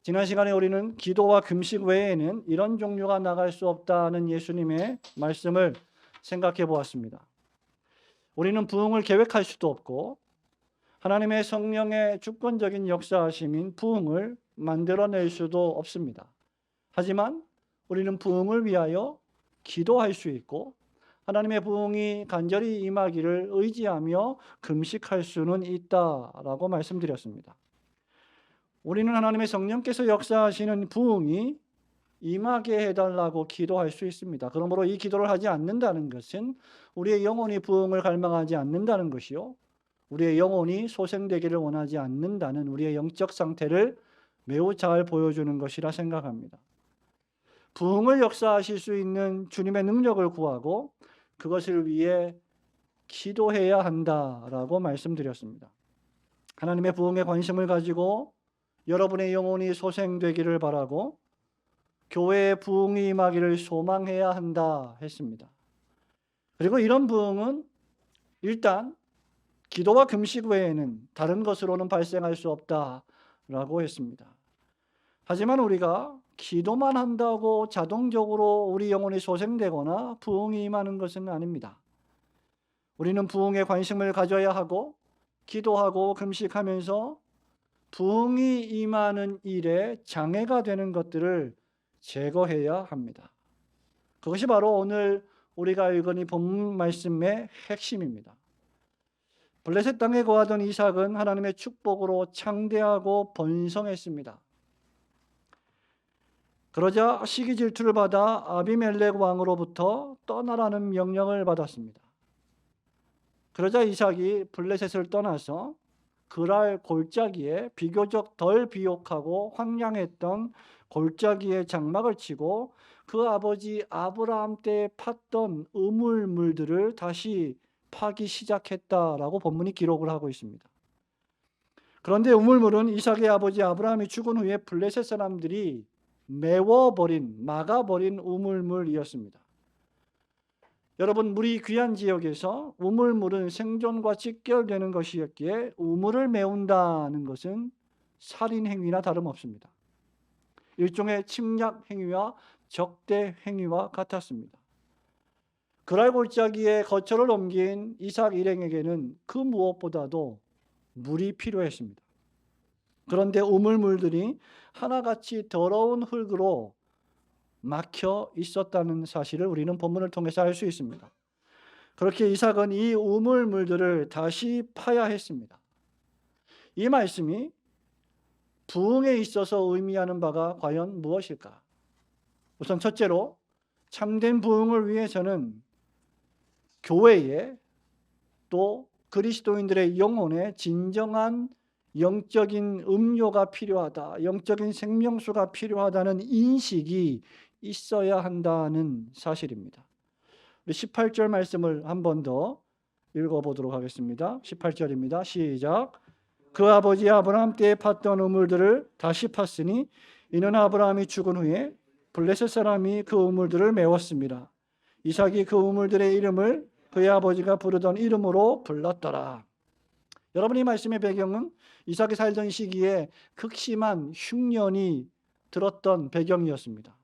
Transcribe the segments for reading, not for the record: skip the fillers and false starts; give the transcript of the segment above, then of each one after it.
지난 시간에 우리는 기도와 금식 외에는 이런 종류가 나갈 수 없다는 예수님의 말씀을 생각해 보았습니다. 우리는 부흥을 계획할 수도 없고 하나님의 성령의 주권적인 역사하심인 부흥을 만들어낼 수도 없습니다. 하지만 우리는 부흥을 위하여 기도할 수 있고 하나님의 부흥이 간절히 임하기를 의지하며 금식할 수는 있다라고 말씀드렸습니다. 우리는 하나님의 성령께서 역사하시는 부흥이 임하게 해달라고 기도할 수 있습니다. 그러므로 이 기도를 하지 않는다는 것은 우리의 영혼이 부흥을 갈망하지 않는다는 것이요, 우리의 영혼이 소생되기를 원하지 않는다는 우리의 영적 상태를 매우 잘 보여주는 것이라 생각합니다. 부흥을 역사하실 수 있는 주님의 능력을 구하고 그것을 위해 기도해야 한다라고 말씀드렸습니다. 하나님의 부흥에 관심을 가지고 여러분의 영혼이 소생되기를 바라고 교회의 부흥이 임하기를 소망해야 한다 했습니다. 그리고 이런 부흥은 일단 기도와 금식 외에는 다른 것으로는 발생할 수 없다라고 했습니다. 하지만 우리가 기도만 한다고 자동적으로 우리 영혼이 소생되거나 부흥이 임하는 것은 아닙니다. 우리는 부흥에 관심을 가져야 하고 기도하고 금식하면서 부흥이 임하는 일에 장애가 되는 것들을 제거해야 합니다. 그것이 바로 오늘 우리가 읽은 이 본문 말씀의 핵심입니다. 블레셋 땅에 거하던 이삭은 하나님의 축복으로 창대하고 번성했습니다. 그러자 시기 질투를 받아 아비멜렉 왕으로부터 떠나라는 명령을 받았습니다. 그러자 이삭이 블레셋을 떠나서 그랄 골짜기에 비교적 덜 비옥하고 황량했던 골짜기에 장막을 치고 그 아버지 아브라함 때 팠던 우물물들을 다시 파기 시작했다라고 본문이 기록을 하고 있습니다. 그런데 우물물은 이삭의 아버지 아브라함이 죽은 후에 블레셋 사람들이 메워버린, 막아버린 우물물이었습니다. 여러분, 물이 귀한 지역에서 우물물은 생존과 직결되는 것이었기에 우물을 메운다는 것은 살인 행위나 다름없습니다. 일종의 침략 행위와 적대 행위와 같았습니다. 그랄 골짜기에 거처를 옮긴 이삭 일행에게는 그 무엇보다도 물이 필요했습니다. 그런데 우물물들이 하나같이 더러운 흙으로 막혀 있었다는 사실을 우리는 본문을 통해서 알 수 있습니다. 그렇게 이삭은 이 우물물들을 다시 파야 했습니다. 이 말씀이 부흥에 있어서 의미하는 바가 과연 무엇일까? 우선 첫째로 참된 부흥을 위해서는 교회에 또 그리스도인들의 영혼에 진정한 영적인 음료가 필요하다, 영적인 생명수가 필요하다는 인식이 있어야 한다는 사실입니다. 우리 18절 말씀을 한 번 더 읽어보도록 하겠습니다. 18절입니다. 시작. 그 아버지 아브라함 때에 팠던 우물들을 다시 팠으니 이는 아브라함이 죽은 후에 블레셋 사람이 그 우물들을 메웠습니다. 이삭이 그 우물들의 이름을 그의 아버지가 부르던 이름으로 불렀더라. 여러분, 이 말씀의 배경은 이삭이 살던 시기에 극심한 흉년이 들었던 배경이었습니다.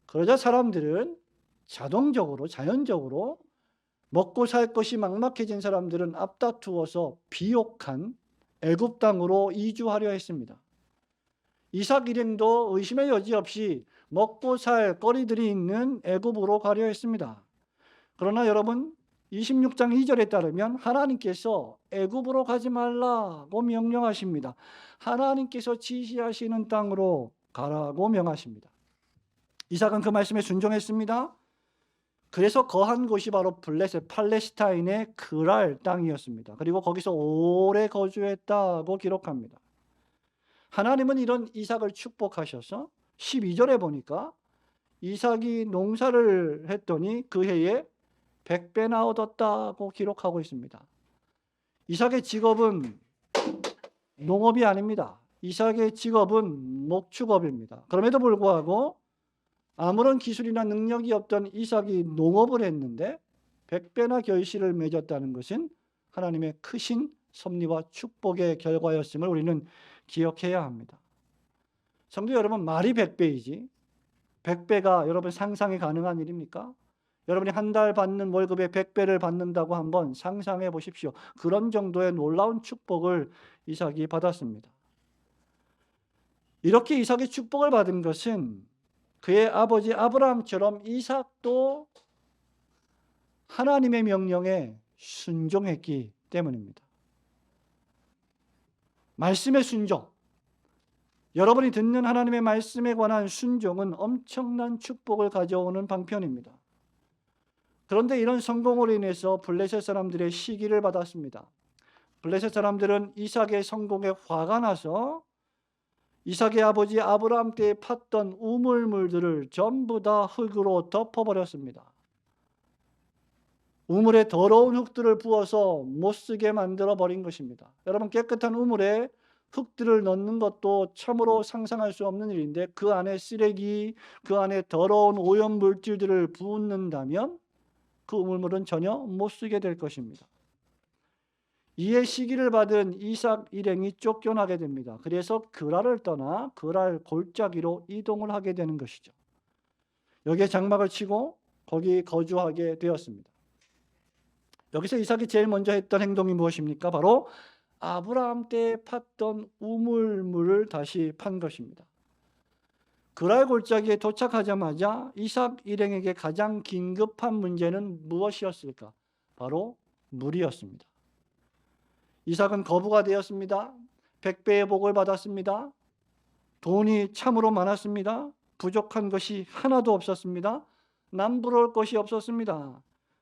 그러자 사람들은 자연적으로 먹고 살 것이 막막해진 사람들은 앞다투어서 비옥한 애굽 땅으로 이주하려 했습니다. 이삭 일행도 의심의 여지 없이 먹고 살 거리들이 있는 애굽으로 가려 했습니다. 그러나 여러분, 26장 2절에 따르면 하나님께서 애굽으로 가지 말라고 명령하십니다. 하나님께서 지시하시는 땅으로 가라고 명하십니다. 이삭은 그 말씀에 순종했습니다. 그래서 거한 곳이 바로 블레셋, 팔레스타인의 그랄 땅이었습니다. 그리고 거기서 오래 거주했다고 기록합니다. 하나님은 이런 이삭을 축복하셔서 12절에 보니까 이삭이 농사를 했더니 그 해에 100배나 얻었다고 기록하고 있습니다. 이삭의 직업은 농업이 아닙니다. 이삭의 직업은 목축업입니다. 그럼에도 불구하고 아무런 기술이나 능력이 없던 이삭이 농업을 했는데 100배나 결실을 맺었다는 것은 하나님의 크신 섭리와 축복의 결과였음을 우리는 기억해야 합니다. 성도 여러분, 말이 100배이지 100배가 여러분 상상이 가능한 일입니까? 여러분이 한 달 받는 월급의 100배를 받는다고 한번 상상해 보십시오. 그런 정도의 놀라운 축복을 이삭이 받았습니다. 이렇게 이삭이 축복을 받은 것은 그의 아버지 아브라함처럼 이삭도 하나님의 명령에 순종했기 때문입니다. 말씀의 순종, 여러분이 듣는 하나님의 말씀에 관한 순종은 엄청난 축복을 가져오는 방편입니다. 그런데 이런 성공으로 인해서 블레셋 사람들의 시기를 받았습니다. 블레셋 사람들은 이삭의 성공에 화가 나서 이삭의 아버지 아브라함 때에 팠던 우물물들을 전부 다 흙으로 덮어버렸습니다. 우물에 더러운 흙들을 부어서 못쓰게 만들어 버린 것입니다. 여러분, 깨끗한 우물에 흙들을 넣는 것도 참으로 상상할 수 없는 일인데 그 안에 쓰레기, 그 안에 더러운 오염물질들을 붓는다면 그 우물물은 전혀 못쓰게 될 것입니다. 이에 시기를 받은 이삭 일행이 쫓겨나게 됩니다. 그래서 그랄을 떠나 그랄 골짜기로 이동을 하게 되는 것이죠. 여기에 장막을 치고 거기 거주하게 되었습니다. 여기서 이삭이 제일 먼저 했던 행동이 무엇입니까? 바로 아브라함 때 팠던 우물물을 다시 판 것입니다. 그랄 골짜기에 도착하자마자 이삭 일행에게 가장 긴급한 문제는 무엇이었을까? 바로 물이었습니다. 이삭은 거부가 되었습니다. 100배의 복을 받았습니다. 돈이 참으로 많았습니다. 부족한 것이 하나도 없었습니다. 남부러울 것이 없었습니다.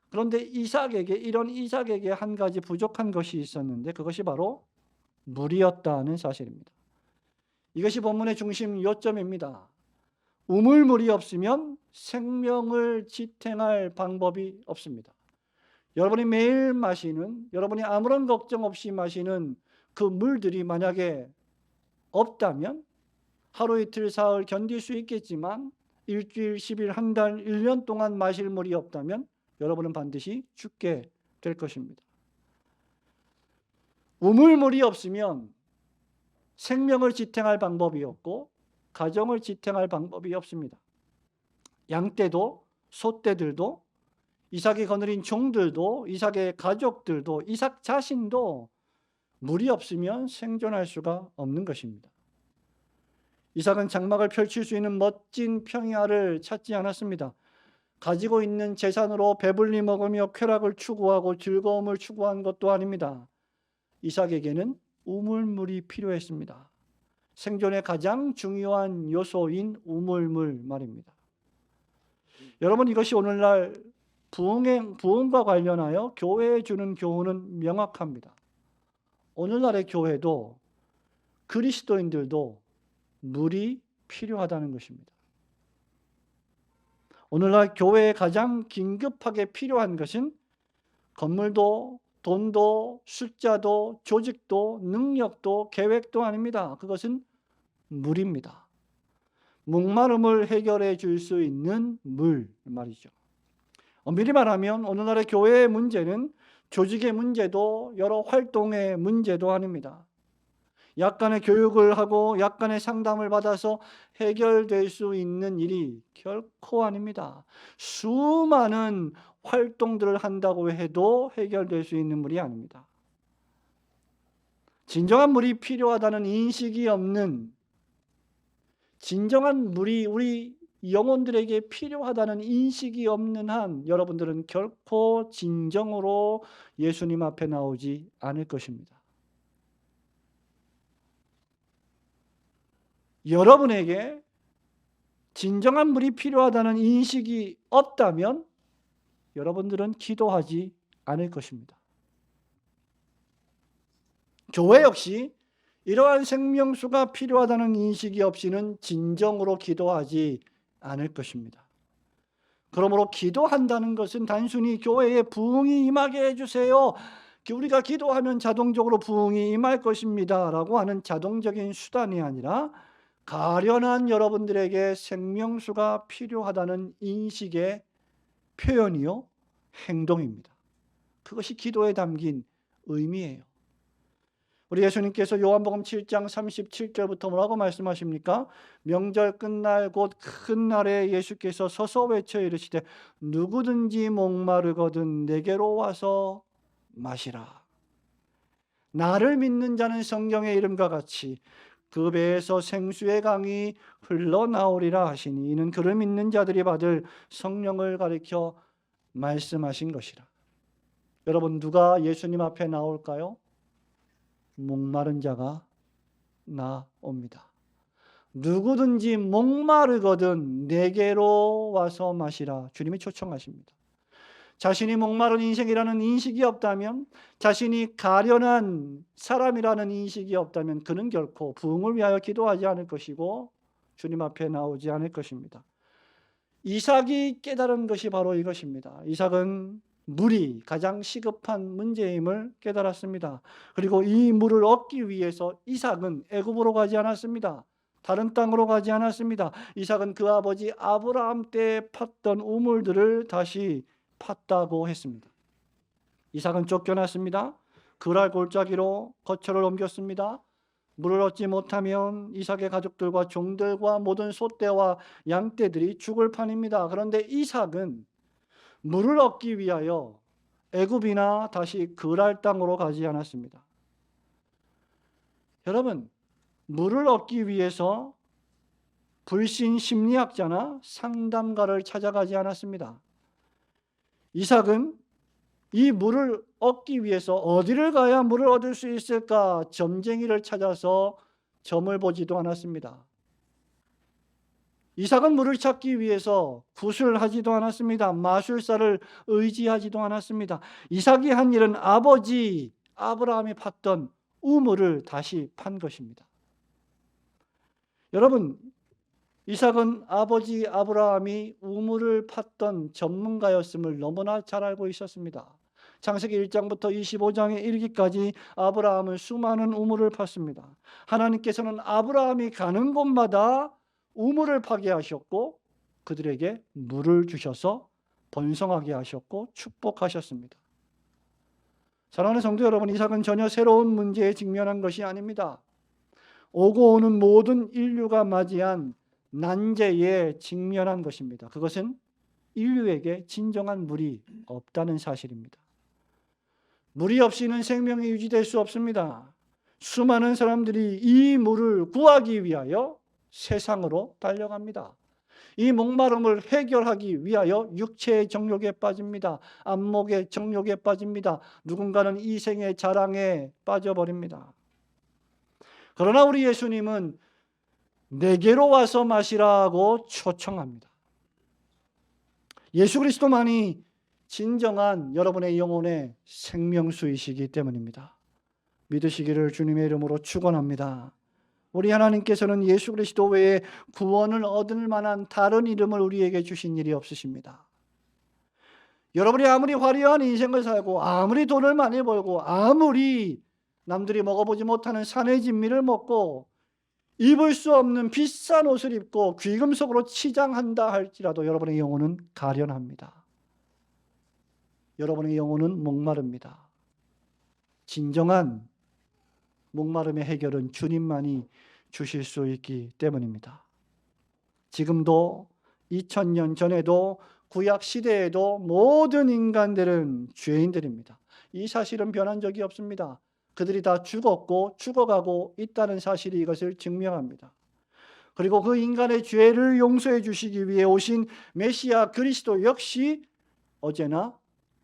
그런데 이런 이삭에게 한 가지 부족한 것이 있었는데 그것이 바로 물이었다는 사실입니다. 이것이 본문의 중심 요점입니다. 우물물이 없으면 생명을 지탱할 방법이 없습니다. 여러분이 매일 마시는, 여러분이 아무런 걱정 없이 마시는 그 물들이 만약에 없다면 하루 이틀 사흘 견딜 수 있겠지만 일주일, 10일, 한 달, 1년 동안 마실 물이 없다면 여러분은 반드시 죽게 될 것입니다. 우물물이 없으면 생명을 지탱할 방법이 없고 가정을 지탱할 방법이 없습니다. 양떼도 소떼들도 이삭이 거느린 종들도 이삭의 가족들도 이삭 자신도 물이 없으면 생존할 수가 없는 것입니다. 이삭은 장막을 펼칠 수 있는 멋진 평야를 찾지 않았습니다. 가지고 있는 재산으로 배불리 먹으며 쾌락을 추구하고 즐거움을 추구한 것도 아닙니다. 이삭에게는 우물물이 필요했습니다. 생존의 가장 중요한 요소인 우물물 말입니다. 여러분, 이것이 오늘날 부흥과 관련하여 교회에 주는 교훈은 명확합니다. 오늘날의 교회도 그리스도인들도 물이 필요하다는 것입니다. 오늘날 교회에 가장 긴급하게 필요한 것은 건물도 돈도 숫자도 조직도 능력도 계획도 아닙니다. 그것은 물입니다. 목마름을 해결해 줄 수 있는 물 말이죠. 엄밀히 말하면 오늘날의 교회의 문제는 조직의 문제도 여러 활동의 문제도 아닙니다. 약간의 교육을 하고 약간의 상담을 받아서 해결될 수 있는 일이 결코 아닙니다. 수많은 활동들을 한다고 해도 해결될 수 있는 물이 아닙니다. 진정한 물이 필요하다는 인식이 없는, 진정한 물이 우리 영혼들에게 필요하다는 인식이 없는 한 여러분들은 결코 진정으로 예수님 앞에 나오지 않을 것입니다. 여러분에게 진정한 물이 필요하다는 인식이 없다면 여러분들은 기도하지 않을 것입니다. 교회 역시 이러한 생명수가 필요하다는 인식이 없이는 진정으로 기도하지 않을 것입니다. 그러므로 기도한다는 것은 단순히 교회에 부흥이 임하게 해주세요, 우리가 기도하면 자동적으로 부흥이 임할 것입니다 라고 하는 자동적인 수단이 아니라 가련한 여러분들에게 생명수가 필요하다는 인식의 표현이요, 행동입니다. 그것이 기도에 담긴 의미예요. 우리 예수님께서 요한복음 7장 37절부터 뭐라고 말씀하십니까? 명절 끝날 곧 큰 날에 예수께서 서서 외쳐 이르시되 누구든지 목마르거든 내게로 와서 마시라. 나를 믿는 자는 성경의 이름과 같이 그 배에서 생수의 강이 흘러나오리라 하시니 이는 그를 믿는 자들이 받을 성령을 가리켜 말씀하신 것이라. 여러분, 누가 예수님 앞에 나올까요? 목마른 자가 나옵니다. 누구든지 목마르거든 내게로 와서 마시라. 주님이 초청하십니다. 자신이 목마른 인생이라는 인식이 없다면, 자신이 가련한 사람이라는 인식이 없다면 그는 결코 부흥을 위하여 기도하지 않을 것이고 주님 앞에 나오지 않을 것입니다. 이삭이 깨달은 것이 바로 이것입니다. 이삭은 물이 가장 시급한 문제임을 깨달았습니다. 그리고 이 물을 얻기 위해서 이삭은 애굽으로 가지 않았습니다. 다른 땅으로 가지 않았습니다. 이삭은 그 아버지 아브라함 때 팠던 우물들을 다시 팠다고 했습니다. 이삭은 쫓겨났습니다. 그랄 골짜기로 거처를 옮겼습니다. 물을 얻지 못하면 이삭의 가족들과 종들과 모든 소떼와 양떼들이 죽을 판입니다. 그런데 이삭은 물을 얻기 위하여 애굽이나 다시 그랄 땅으로 가지 않았습니다. 여러분, 물을 얻기 위해서 불신 심리학자나 상담가를 찾아가지 않았습니다. 이삭은 이 물을 얻기 위해서 어디를 가야 물을 얻을 수 있을까 점쟁이를 찾아서 점을 보지도 않았습니다. 이삭은 물을 찾기 위해서 굿을 하지도 않았습니다. 마술사를 의지하지도 않았습니다. 이삭이 한 일은 아버지 아브라함이 팠던 우물을 다시 판 것입니다. 여러분, 이삭은 아버지 아브라함이 우물을 팠던 전문가였음을 너무나 잘 알고 있었습니다. 창세기 1장부터 25장에 이르기까지 아브라함은 수많은 우물을 팠습니다. 하나님께서는 아브라함이 가는 곳마다 우물을 파게 하셨고 그들에게 물을 주셔서 번성하게 하셨고 축복하셨습니다. 사랑하는 성도 여러분, 이삭은 전혀 새로운 문제에 직면한 것이 아닙니다. 오고 오는 모든 인류가 맞이한 난제에 직면한 것입니다. 그것은 인류에게 진정한 물이 없다는 사실입니다. 물이 없이는 생명이 유지될 수 없습니다. 수많은 사람들이 이 물을 구하기 위하여 세상으로 달려갑니다. 이 목마름을 해결하기 위하여 육체의 정욕에 빠집니다. 안목의 정욕에 빠집니다. 누군가는 이생의 자랑에 빠져버립니다. 그러나 우리 예수님은 내게로 와서 마시라고 초청합니다. 예수 그리스도만이 진정한 여러분의 영혼의 생명수이시기 때문입니다. 믿으시기를 주님의 이름으로 축원합니다. 우리 하나님께서는 예수 그리스도 외에 구원을 얻을 만한 다른 이름을 우리에게 주신 일이 없으십니다. 여러분이 아무리 화려한 인생을 살고 아무리 돈을 많이 벌고 아무리 남들이 먹어보지 못하는 산의 진미를 먹고 입을 수 없는 비싼 옷을 입고 귀금속으로 치장한다 할지라도 여러분의 영혼은 가련합니다. 여러분의 영혼은 목마릅니다. 진정한 목마름의 해결은 주님만이 주실 수 있기 때문입니다. 지금도 2000년 전에도 구약 시대에도 모든 인간들은 죄인들입니다. 이 사실은 변한 적이 없습니다. 그들이 다 죽었고 죽어가고 있다는 사실이 이것을 증명합니다. 그리고 그 인간의 죄를 용서해 주시기 위해 오신 메시아 그리스도 역시 어제나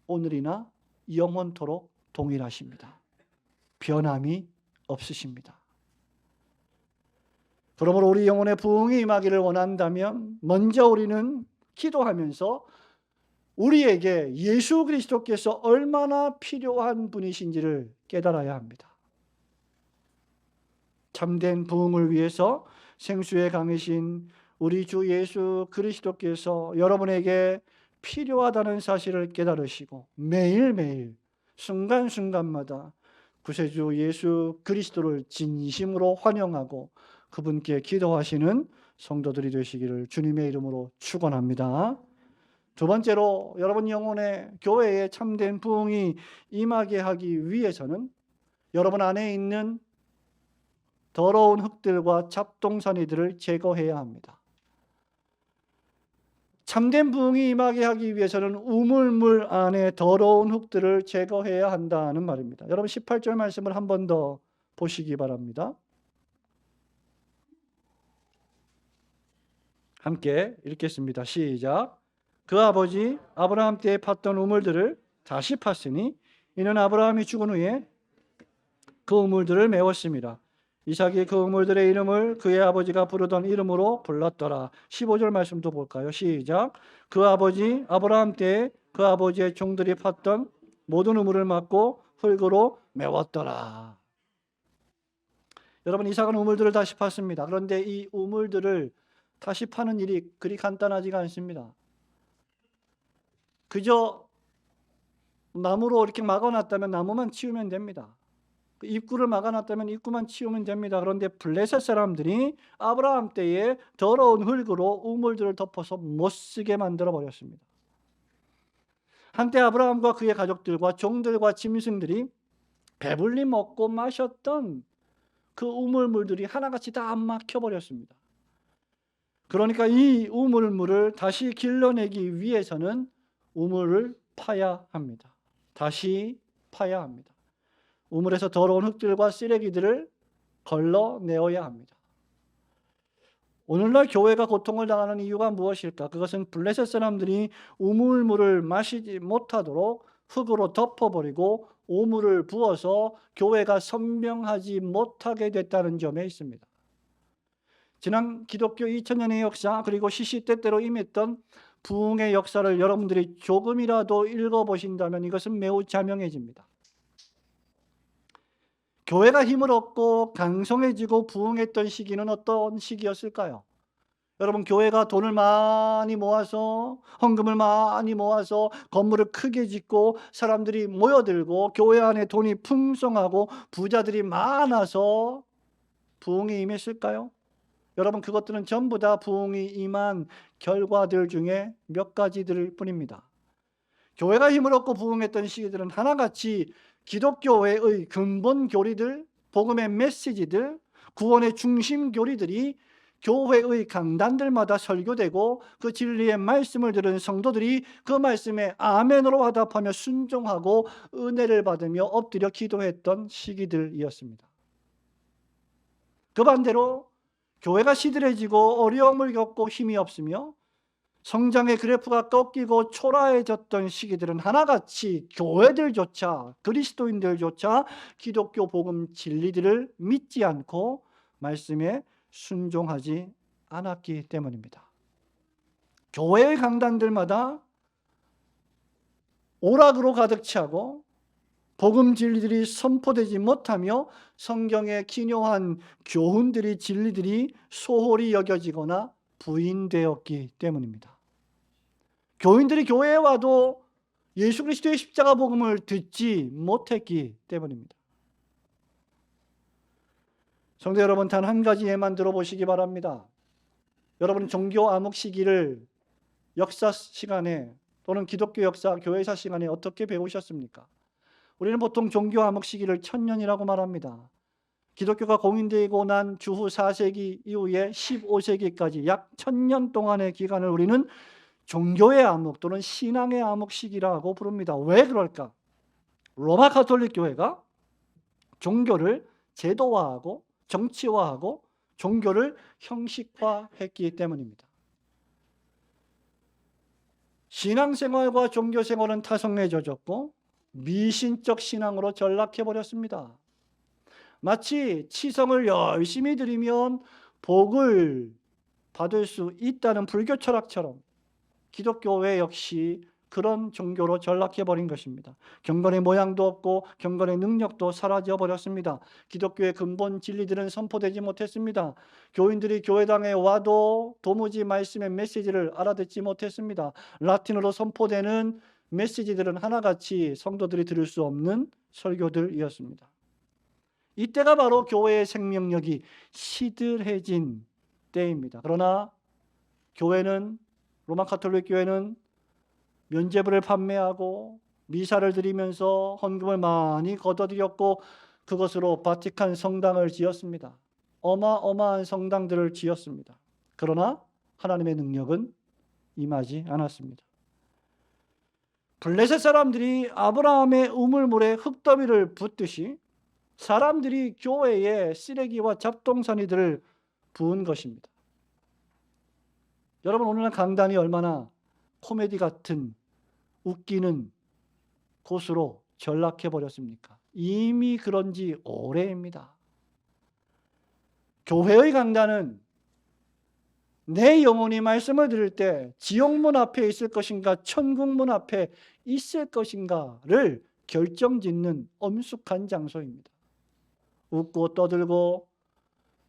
오늘이나 영원토록 동일하십니다. 변함이 없으십니다. 그러므로 우리 영혼의 부흥이 임하기를 원한다면 먼저 우리는 기도하면서 우리에게 예수 그리스도께서 얼마나 필요한 분이신지를 깨달아야 합니다. 참된 부흥을 위해서 생수의 강이신 우리 주 예수 그리스도께서 여러분에게 필요하다는 사실을 깨달으시고 매일매일 순간순간마다 구세주 예수 그리스도를 진심으로 환영하고 그분께 기도하시는 성도들이 되시기를 주님의 이름으로 축원합니다. 두 번째로 여러분 영혼의 교회에 참된 부흥이 임하게 하기 위해서는 여러분 안에 있는 더러운 흙들과 잡동사니들을 제거해야 합니다. 참된 부흥이 임하게 하기 위해서는 우물물 안에 더러운 흙들을 제거해야 한다는 말입니다. 여러분 18절 말씀을 한 번 더 보시기 바랍니다. 함께 읽겠습니다. 시작. 그 아버지 아브라함 때에 팠던 우물들을 다시 팠으니 이는 아브라함이 죽은 후에 그 우물들을 메웠습니다. 이삭이 그 우물들의 이름을 그의 아버지가 부르던 이름으로 불렀더라. 15절 말씀도 볼까요? 시작. 그 아버지 아브라함 때에 그 아버지의 종들이 팠던 모든 우물을 막고 흙으로 메웠더라. 여러분, 이삭은 우물들을 다시 팠습니다. 그런데 이 우물들을 다시 파는 일이 그리 간단하지가 않습니다. 그저 나무로 이렇게 막아놨다면 나무만 치우면 됩니다. 입구를 막아놨다면 입구만 치우면 됩니다. 그런데 블레셋 사람들이 아브라함 때에 더러운 흙으로 우물들을 덮어서 못쓰게 만들어 버렸습니다. 한때 아브라함과 그의 가족들과 종들과 짐승들이 배불리 먹고 마셨던 그 우물물들이 하나같이 다 막혀버렸습니다. 그러니까 이 우물물을 다시 길러내기 위해서는 우물을 파야 합니다. 다시 파야 합니다. 우물에서 더러운 흙들과 쓰레기들을 걸러내어야 합니다. 오늘날 교회가 고통을 당하는 이유가 무엇일까? 그것은 블레셋 사람들이 우물물을 마시지 못하도록 흙으로 덮어버리고 오물을 부어서 교회가 선명하지 못하게 됐다는 점에 있습니다. 지난 기독교 2000년의 역사 그리고 시시때때로 임했던 부흥의 역사를 여러분들이 조금이라도 읽어보신다면 이것은 매우 자명해집니다. 교회가 힘을 얻고 강성해지고 부흥했던 시기는 어떤 시기였을까요? 여러분, 교회가 돈을 많이 모아서 헌금을 많이 모아서 건물을 크게 짓고 사람들이 모여들고 교회 안에 돈이 풍성하고 부자들이 많아서 부흥이 임했을까요? 여러분, 그것들은 전부 다 부흥이 임한 결과들 중에 몇 가지들 뿐입니다. 교회가 힘을 얻고 부흥했던 시기들은 하나같이 기독교회의 근본 교리들, 복음의 메시지들, 구원의 중심 교리들이 교회의 강단들마다 설교되고 그 진리의 말씀을 들은 성도들이 그 말씀에 아멘으로 화답하며 순종하고 은혜를 받으며 엎드려 기도했던 시기들이었습니다. 그 반대로 교회가 시들해지고 어려움을 겪고 힘이 없으며 성장의 그래프가 꺾이고 초라해졌던 시기들은 하나같이 교회들조차 그리스도인들조차 기독교 복음 진리들을 믿지 않고 말씀에 순종하지 않았기 때문입니다. 교회의 강단들마다 오락으로 가득 차고 복음 진리들이 선포되지 못하며 성경의 기묘한 교훈들이 진리들이 소홀히 여겨지거나 부인되었기 때문입니다. 교인들이 교회에 와도 예수 그리스도의 십자가 복음을 듣지 못했기 때문입니다. 성도 여러분, 단 한 가지 예만 들어보시기 바랍니다. 여러분, 종교 암흑 시기를 역사 시간에 또는 기독교 역사 교회사 시간에 어떻게 배우셨습니까? 우리는 보통 종교 암흑 시기를 1000년이라고 말합니다. 기독교가 공인되고 난 주후 4세기 이후에 15세기까지 약 1000년 동안의 기간을 우리는 종교의 암흑 또는 신앙의 암흑 시기라고 부릅니다. 왜 그럴까? 로마 가톨릭 교회가 종교를 제도화하고 정치화하고 종교를 형식화했기 때문입니다. 신앙생활과 종교생활은 타성해져졌고 미신적 신앙으로 전락해버렸습니다. 마치 치성을 열심히 드리면 복을 받을 수 있다는 불교 철학처럼 기독교회 역시 그런 종교로 전락해버린 것입니다. 경건의 모양도 없고 경건의 능력도 사라져버렸습니다. 기독교의 근본 진리들은 선포되지 못했습니다. 교인들이 교회당에 와도 도무지 말씀의 메시지를 알아듣지 못했습니다. 라틴어로 선포되는 메시지들은 하나같이 성도들이 들을 수 없는 설교들이었습니다. 이때가 바로 교회의 생명력이 시들해진 때입니다. 그러나 교회는 로마 가톨릭 교회는 면죄부를 판매하고 미사를 드리면서 헌금을 많이 걷어들였고 그것으로 바티칸 성당을 지었습니다. 어마어마한 성당들을 지었습니다. 그러나 하나님의 능력은 임하지 않았습니다. 블레셋 사람들이 아브라함의 우물물에 흙더미를 붓듯이 사람들이 교회에 쓰레기와 잡동사니들을 부은 것입니다. 여러분, 오늘날 강단이 얼마나 코미디 같은 웃기는 곳으로 전락해 버렸습니까? 이미 그런 지 오래입니다. 교회의 강단은 내 영혼이 말씀을 들을 때 지옥문 앞에 있을 것인가 천국문 앞에 있을 것인가를 결정짓는 엄숙한 장소입니다. 웃고 떠들고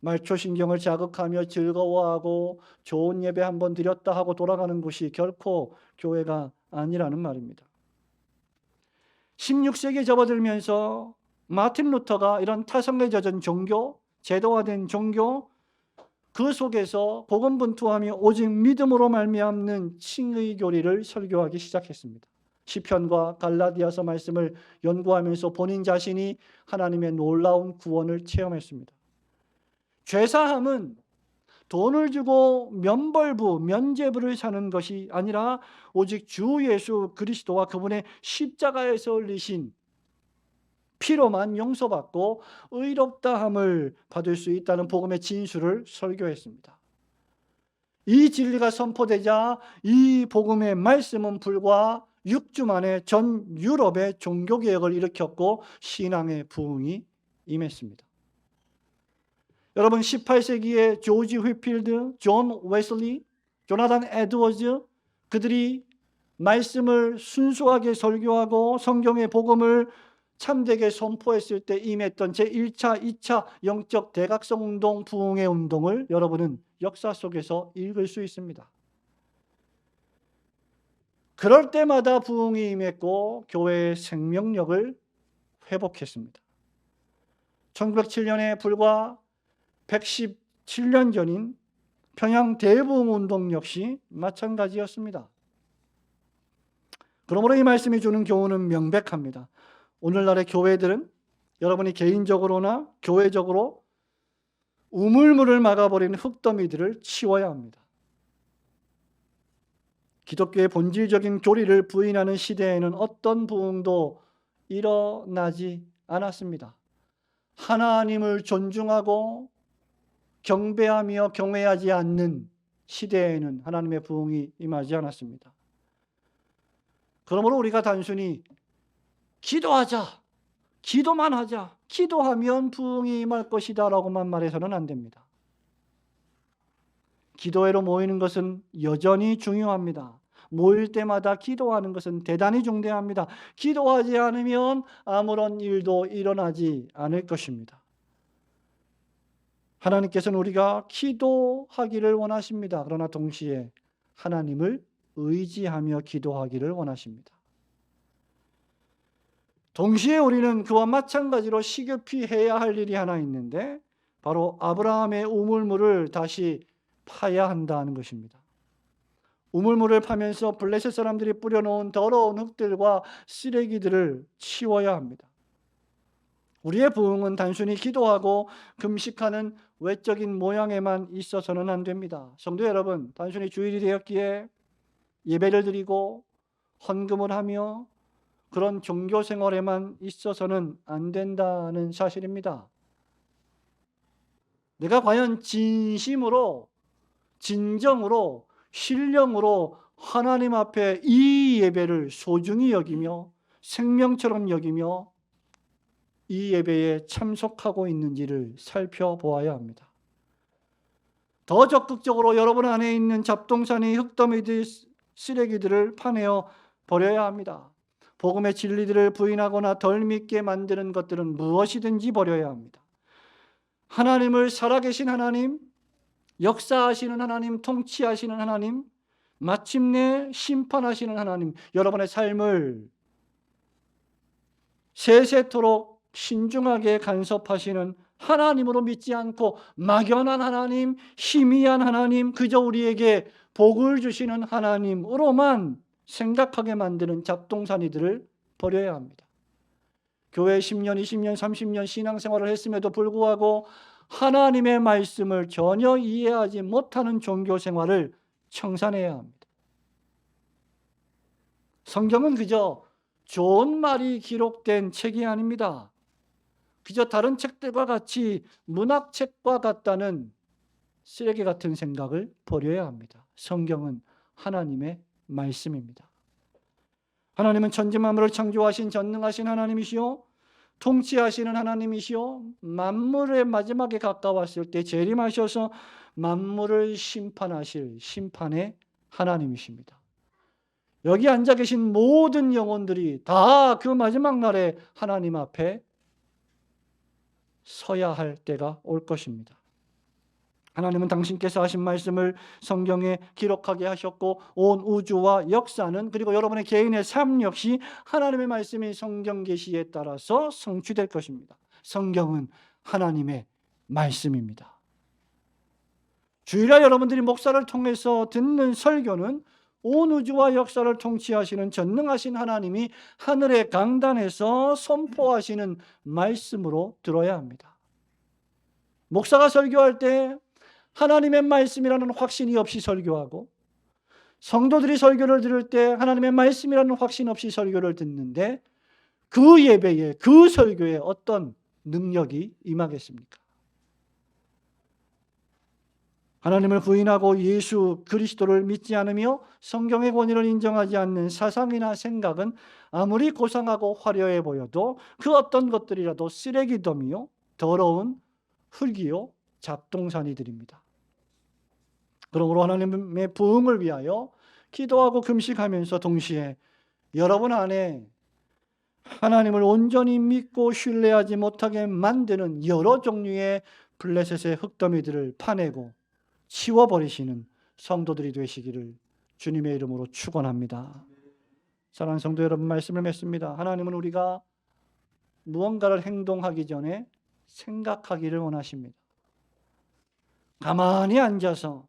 말초신경을 자극하며 즐거워하고 좋은 예배 한번 드렸다 하고 돌아가는 곳이 결코 교회가 아니라는 말입니다. 16세기에 접어들면서 마틴 루터가 이런 타성에 젖은 종교, 제도화된 종교, 그 속에서 복음분투함이 오직 믿음으로 말미암는 칭의 교리를 설교하기 시작했습니다. 시편과 갈라디아서 말씀을 연구하면서 본인 자신이 하나님의 놀라운 구원을 체험했습니다. 죄사함은 돈을 주고 면벌부, 면죄부를 사는 것이 아니라 오직 주 예수 그리스도와 그분의 십자가에서 흘리신 피로만 용서받고 의롭다함을 받을 수 있다는 복음의 진수를 설교했습니다. 이 진리가 선포되자 이 복음의 말씀은 불과 6주 만에 전 유럽의 종교개혁을 일으켰고 신앙의 부흥이 임했습니다. 여러분, 18세기의 조지 휘필드, 존 웨슬리, 조나단 에드워즈, 그들이 말씀을 순수하게 설교하고 성경의 복음을 참되게 선포했을 때 임했던 제1차, 2차 영적 대각성 운동, 부흥의 운동을 여러분은 역사 속에서 읽을 수 있습니다. 그럴 때마다 부흥이 임했고 교회의 생명력을 회복했습니다. 1907년에 불과 117년 전인 평양 대부흥운동 역시 마찬가지였습니다. 그러므로 이 말씀이 주는 교훈은 명백합니다. 오늘날의 교회들은 여러분이 개인적으로나 교회적으로 우물물을 막아버리는 흙더미들을 치워야 합니다. 기독교의 본질적인 교리를 부인하는 시대에는 어떤 부흥도 일어나지 않았습니다. 하나님을 존중하고 경배하며 경외하지 않는 시대에는 하나님의 부흥이 임하지 않았습니다. 그러므로 우리가 단순히 기도하자, 기도만 하자, 기도하면 부흥이 임할 것이다 라고만 말해서는 안 됩니다. 기도회로 모이는 것은 여전히 중요합니다. 모일 때마다 기도하는 것은 대단히 중대합니다. 기도하지 않으면 아무런 일도 일어나지 않을 것입니다. 하나님께서는 우리가 기도하기를 원하십니다. 그러나 동시에 하나님을 의지하며 기도하기를 원하십니다. 동시에 우리는 그와 마찬가지로 시급히 해야 할 일이 하나 있는데 바로 아브라함의 우물물을 다시 파야 한다는 것입니다. 우물물을 파면서 블레셋 사람들이 뿌려놓은 더러운 흙들과 쓰레기들을 치워야 합니다. 우리의 부흥은 단순히 기도하고 금식하는 외적인 모양에만 있어서는 안 됩니다. 성도 여러분, 단순히 주일이 되었기에 예배를 드리고 헌금을 하며 그런 종교 생활에만 있어서는 안 된다는 사실입니다. 내가 과연 진심으로, 진정으로, 신령으로 하나님 앞에 이 예배를 소중히 여기며 생명처럼 여기며 이 예배에 참석하고 있는지를 살펴보아야 합니다. 더 적극적으로 여러분 안에 있는 잡동사니, 흙더미들, 쓰레기들을 파내어 버려야 합니다. 복음의 진리들을 부인하거나 덜 믿게 만드는 것들은 무엇이든지 버려야 합니다. 하나님을 살아계신 하나님, 역사하시는 하나님, 통치하시는 하나님, 마침내 심판하시는 하나님, 여러분의 삶을 세세토록 신중하게 간섭하시는 하나님으로 믿지 않고 막연한 하나님, 희미한 하나님, 그저 우리에게 복을 주시는 하나님으로만 생각하게 만드는 잡동사니들을 버려야 합니다. 교회 10년, 20년, 30년 신앙생활을 했음에도 불구하고 하나님의 말씀을 전혀 이해하지 못하는 종교 생활을 청산해야 합니다. 성경은 그저 좋은 말이 기록된 책이 아닙니다. 그저 다른 책들과 같이 문학책과 같다는 쓰레기 같은 생각을 버려야 합니다. 성경은 하나님의 말씀입니다. 하나님은 천지 만물을 창조하신 전능하신 하나님이시요 통치하시는 하나님이시요 만물의 마지막에 가까웠을 때 재림하셔서 만물을 심판하실 심판의 하나님이십니다. 여기 앉아 계신 모든 영혼들이 다 그 마지막 날에 하나님 앞에 서야 할 때가 올 것입니다. 하나님은 당신께서 하신 말씀을 성경에 기록하게 하셨고 온 우주와 역사는 그리고 여러분의 개인의 삶 역시 하나님의 말씀이 성경 계시에 따라서 성취될 것입니다. 성경은 하나님의 말씀입니다. 주일날 여러분들이 목사를 통해서 듣는 설교는 온 우주와 역사를 통치하시는 전능하신 하나님이 하늘의 강단에서 선포하시는 말씀으로 들어야 합니다. 목사가 설교할 때 하나님의 말씀이라는 확신이 없이 설교하고 성도들이 설교를 들을 때 하나님의 말씀이라는 확신 없이 설교를 듣는데 그 예배에 그 설교에 어떤 능력이 임하겠습니까? 하나님을 부인하고 예수 그리스도를 믿지 않으며 성경의 권위를 인정하지 않는 사상이나 생각은 아무리 고상하고 화려해 보여도 그 어떤 것들이라도 쓰레기더미요 더러운 흙이요 잡동사니들입니다. 그러므로 하나님의 부흥을 위하여 기도하고 금식하면서 동시에 여러분 안에 하나님을 온전히 믿고 신뢰하지 못하게 만드는 여러 종류의 블레셋의 흙더미들을 파내고 치워버리시는 성도들이 되시기를 주님의 이름으로 축원합니다. 사랑하는 성도 여러분, 말씀을 맺습니다. 하나님은 우리가 무언가를 행동하기 전에 생각하기를 원하십니다. 가만히 앉아서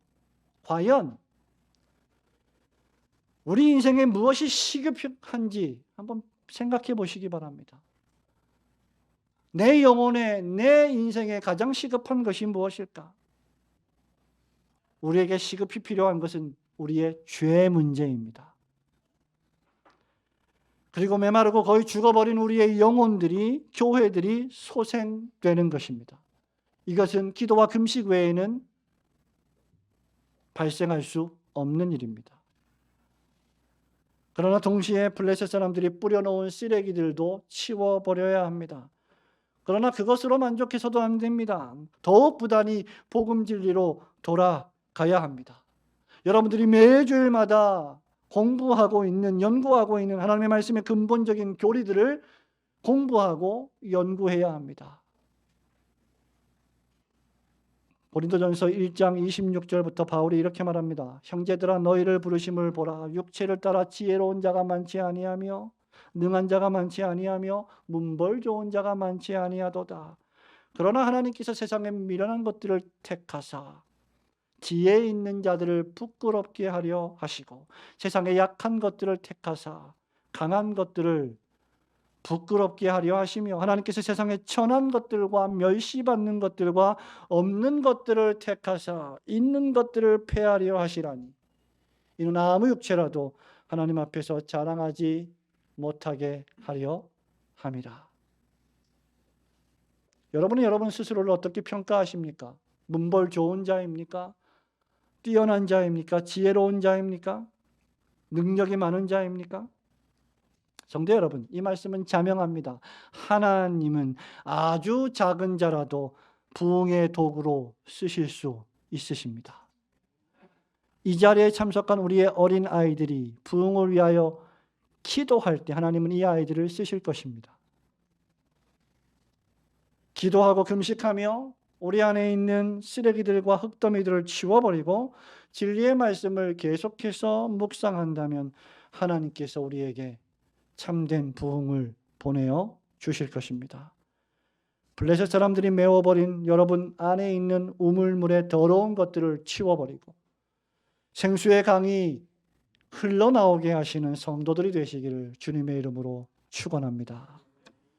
과연 우리 인생에 무엇이 시급한지 한번 생각해 보시기 바랍니다. 내 영혼에, 내 인생에 가장 시급한 것이 무엇일까? 우리에게 시급히 필요한 것은 우리의 죄 문제입니다. 그리고 메마르고 거의 죽어버린 우리의 영혼들이, 교회들이 소생되는 것입니다. 이것은 기도와 금식 외에는 발생할 수 없는 일입니다. 그러나 동시에 블레셋 사람들이 뿌려놓은 쓰레기들도 치워버려야 합니다. 그러나 그것으로 만족해서도 안 됩니다. 더욱 부단히 복음 진리로 돌아가야 합니다. 여러분들이 매주일마다 공부하고 있는, 연구하고 있는 하나님의 말씀의 근본적인 교리들을 공부하고 연구해야 합니다. 고린도전서 1장 26절부터 바울이 이렇게 말합니다. 형제들아 너희를 부르심을 보라. 육체를 따라 지혜로운 자가 많지 아니하며 능한 자가 많지 아니하며 문벌 좋은 자가 많지 아니하도다. 그러나 하나님께서 세상에 미련한 것들을 택하사 지혜 있는 자들을 부끄럽게 하려 하시고 세상에 약한 것들을 택하사 강한 것들을 부끄럽게 하려 하시며 하나님께서 세상에 천한 것들과 멸시받는 것들과 없는 것들을 택하사 있는 것들을 폐하려 하시라니 이는 아무 육체라도 하나님 앞에서 자랑하지 못하게 하려 함이라. 여러분은 여러분 스스로를 어떻게 평가하십니까? 문벌 좋은 자입니까? 뛰어난 자입니까? 지혜로운 자입니까? 능력이 많은 자입니까? 성도 여러분, 이 말씀은 자명합니다. 하나님은 아주 작은 자라도 부흥의 도구로 쓰실 수 있으십니다. 이 자리에 참석한 우리의 어린 아이들이 부흥을 위하여 기도할 때 하나님은 이 아이들을 쓰실 것입니다. 기도하고 금식하며 우리 안에 있는 쓰레기들과 흙더미들을 치워버리고 진리의 말씀을 계속해서 묵상한다면 하나님께서 우리에게 참된 부흥을 보내어 주실 것입니다. 블레셋 사람들이 메워버린 여러분 안에 있는 우물물의 더러운 것들을 치워버리고 생수의 강이 흘러나오게 하시는 성도들이 되시기를 주님의 이름으로 축원합니다.